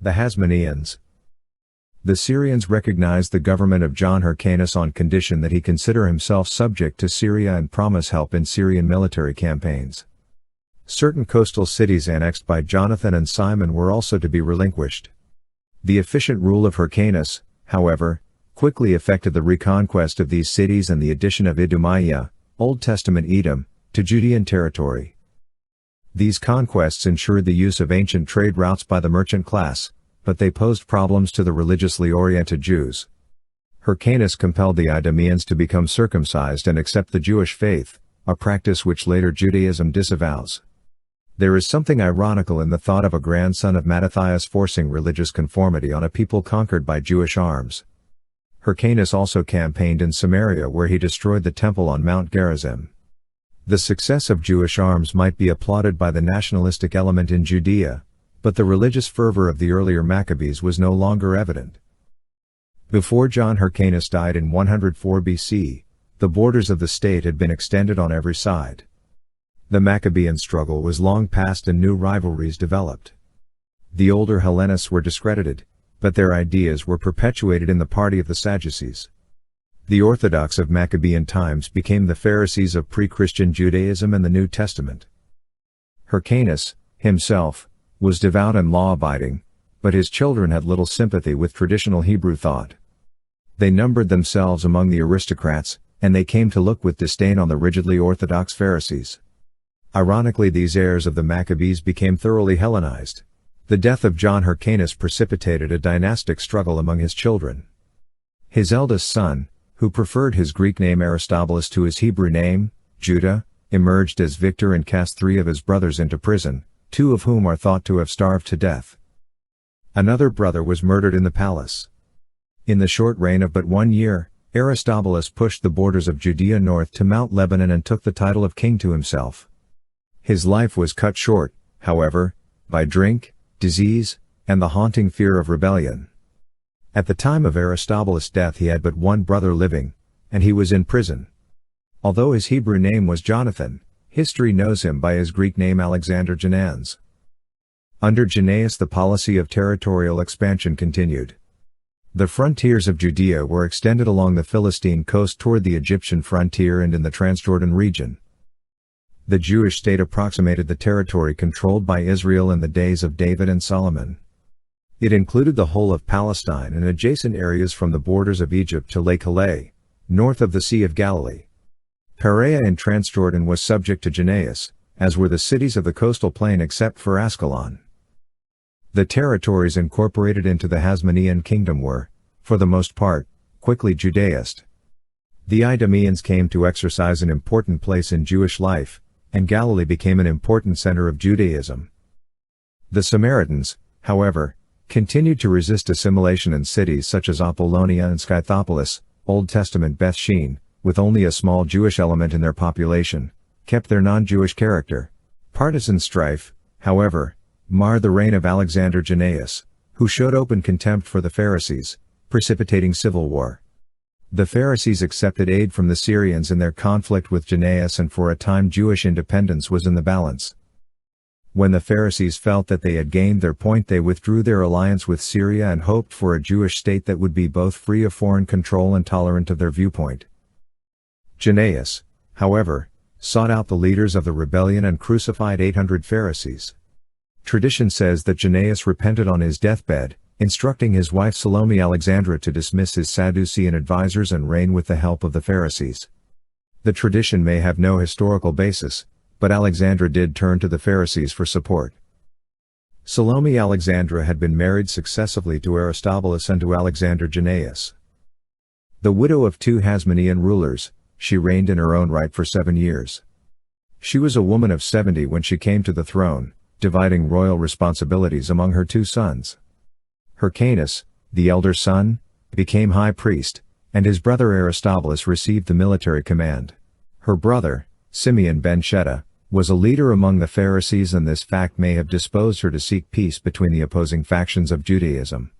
The Hasmoneans. The Syrians recognized the government of John Hyrcanus on condition that he consider himself subject to Syria and promise help in Syrian military campaigns. Certain coastal cities annexed by Jonathan and Simon were also to be relinquished. The efficient rule of Hyrcanus, however, quickly effected the reconquest of these cities and the addition of Idumea, Old Testament Edom, to Judean territory. These conquests ensured the use of ancient trade routes by the merchant class, but they posed problems to the religiously oriented Jews. Hyrcanus compelled the Idumeans to become circumcised and accept the Jewish faith, a practice which later Judaism disavows. There is something ironical in the thought of a grandson of Mattathias forcing religious conformity on a people conquered by Jewish arms. Hyrcanus also campaigned in Samaria, where he destroyed the temple on Mount Gerizim. The success of Jewish arms might be applauded by the nationalistic element in Judea, but the religious fervor of the earlier Maccabees was no longer evident. Before John Hyrcanus died in 104 BC, the borders of the state had been extended on every side. The Maccabean struggle was long past and new rivalries developed. The older Hellenists were discredited, but their ideas were perpetuated in the party of the Sadducees. The Orthodox of Maccabean times became the Pharisees of pre-Christian Judaism and the New Testament. Hyrcanus, himself, was devout and law-abiding, but his children had little sympathy with traditional Hebrew thought. They numbered themselves among the aristocrats, and they came to look with disdain on the rigidly Orthodox Pharisees. Ironically, these heirs of the Maccabees became thoroughly Hellenized. The death of John Hyrcanus precipitated a dynastic struggle among his children. His eldest son, who preferred his Greek name Aristobulus to his Hebrew name, Judah, emerged as victor and cast 3 of his brothers into prison, 2 of whom are thought to have starved to death. Another brother was murdered in the palace. In the short reign of but 1 year, Aristobulus pushed the borders of Judea north to Mount Lebanon and took the title of king to himself. His life was cut short, however, by drink, disease, and the haunting fear of rebellion. At the time of Aristobulus' death he had but 1 brother living, and he was in prison. Although his Hebrew name was Jonathan, history knows him by his Greek name Alexander Jannaeus. Under Jannaeus the policy of territorial expansion continued. The frontiers of Judea were extended along the Philistine coast toward the Egyptian frontier and in the Transjordan region. The Jewish state approximated the territory controlled by Israel in the days of David and Solomon. It included the whole of Palestine and adjacent areas from the borders of Egypt to Lake Halei, north of the Sea of Galilee. Perea in Transjordan was subject to Jannaeus, as were the cities of the coastal plain except for Ascalon. The territories incorporated into the Hasmonean kingdom were, for the most part, quickly Judaist. The Idumeans came to exercise an important place in Jewish life, and Galilee became an important center of Judaism. The Samaritans, however, continued to resist assimilation in cities such as Apollonia and Scythopolis, Old Testament Beth Shean, with only a small Jewish element in their population, kept their non-Jewish character. Partisan strife, however, marred the reign of Alexander Jannaeus, who showed open contempt for the Pharisees, precipitating civil war. The Pharisees accepted aid from the Syrians in their conflict with Jannaeus, and for a time Jewish independence was in the balance. When the Pharisees felt that they had gained their point, they withdrew their alliance with Syria and hoped for a Jewish state that would be both free of foreign control and tolerant of their viewpoint. Jannaeus, however, sought out the leaders of the rebellion and crucified 800 Pharisees. Tradition says that Jannaeus repented on his deathbed, instructing his wife Salome Alexandra to dismiss his Sadducean advisors and reign with the help of the Pharisees. The tradition may have no historical basis, but Alexandra did turn to the Pharisees for support. Salome Alexandra had been married successively to Aristobulus and to Alexander Jannaeus. The widow of 2 Hasmonean rulers, she reigned in her own right for 7 years. She was a woman of 70 when she came to the throne, dividing royal responsibilities among her 2 sons. Hyrcanus, the elder son, became high priest, and his brother Aristobulus received the military command. Her brother, Simeon ben Shetta, was a leader among the Pharisees, and this fact may have disposed her to seek peace between the opposing factions of Judaism.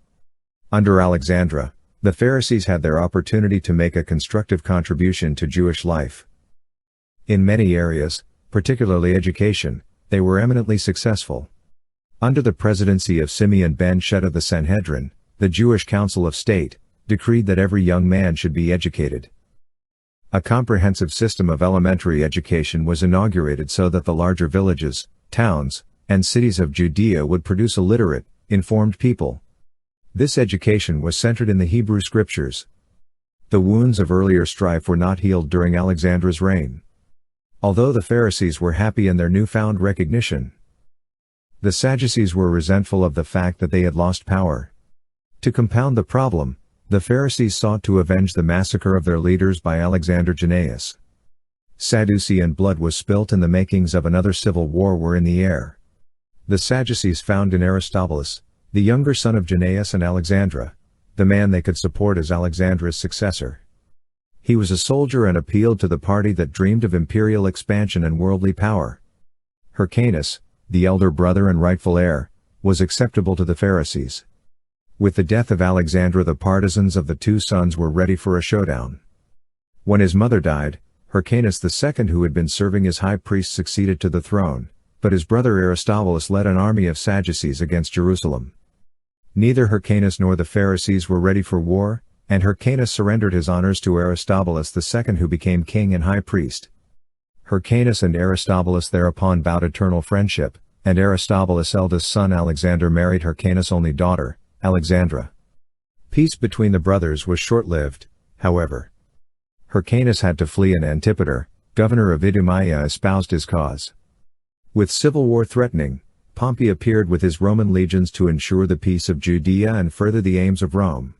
Under Alexandra, the Pharisees had their opportunity to make a constructive contribution to Jewish life. In many areas, particularly education, they were eminently successful. Under the presidency of Simeon ben Shetta, the Sanhedrin, the Jewish Council of State, decreed that every young man should be educated. A comprehensive system of elementary education was inaugurated so that the larger villages, towns, and cities of Judea would produce a literate, informed people. This education was centered in the Hebrew Scriptures. The wounds of earlier strife were not healed during Alexandra's reign. Although the Pharisees were happy in their newfound recognition, the Sadducees were resentful of the fact that they had lost power. To compound the problem, the Pharisees sought to avenge the massacre of their leaders by Alexander Jannaeus. Sadducean blood was spilt and the makings of another civil war were in the air. The Sadducees found in Aristobulus, the younger son of Jannaeus and Alexandra, the man they could support as Alexandra's successor. He was a soldier and appealed to the party that dreamed of imperial expansion and worldly power. Hyrcanus, the elder brother and rightful heir, was acceptable to the Pharisees. With the death of Alexandra, the partisans of the two sons were ready for a showdown. When his mother died, Hyrcanus II, who had been serving as high priest, succeeded to the throne, but his brother Aristobulus led an army of Sadducees against Jerusalem. Neither Hyrcanus nor the Pharisees were ready for war, and Hyrcanus surrendered his honors to Aristobulus II, who became king and high priest. Hyrcanus and Aristobulus thereupon vowed eternal friendship, and Aristobulus' eldest son Alexander married Hyrcanus' only daughter, Alexandra. Peace between the brothers was short-lived, however. Hyrcanus had to flee and Antipater, governor of Idumea, espoused his cause. With civil war threatening, Pompey appeared with his Roman legions to ensure the peace of Judea and further the aims of Rome.